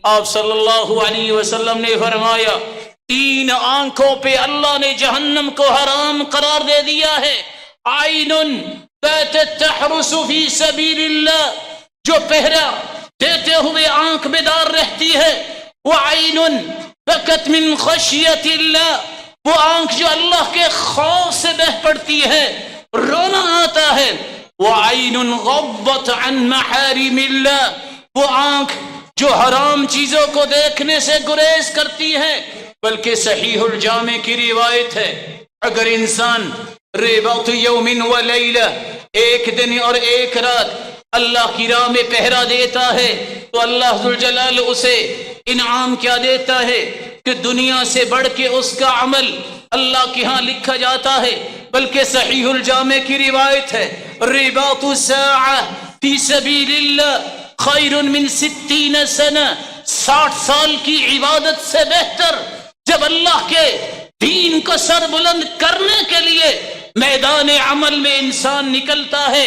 آپ صلی اللہ علیہ وسلم نے فرمایا 3 آنکھوں پہ اللہ نے جہنم کو حرام قرار دے دیا ہے. عین باتت تحرس فی سبیل اللہ، جو پہرا دیتے ہوئے آنکھ بیدار رہتی ہے. وعین بکت من خشیت اللہ، وہ آنکھ جو اللہ کے خوف سے بہ پڑتی ہے، رونا آتا ہے. وعین غضت عن محارم اللہ، وہ آنکھ جو حرام چیزوں کو دیکھنے سے گریز کرتی ہے. بلکہ صحیح الجامع کی روایت ہے، اگر انسان رباط یوم و لیلہ، ایک دن اور ایک رات اللہ کی راہ میں پہرا دیتا ہے تو اللہ ذوالجلال اسے انعام کیا دیتا ہے کہ دنیا سے بڑھ کے اس کا عمل اللہ کے ہاں لکھا جاتا ہے. بلکہ صحیح الجامع کی روایت ہے، رباط ساعہ فی سبیل اللہ خیر من 60 سنہ، 60 سال کی عبادت سے بہتر جب اللہ کے دین کو سر بلند کرنے کے لیے میدان عمل میں انسان نکلتا ہے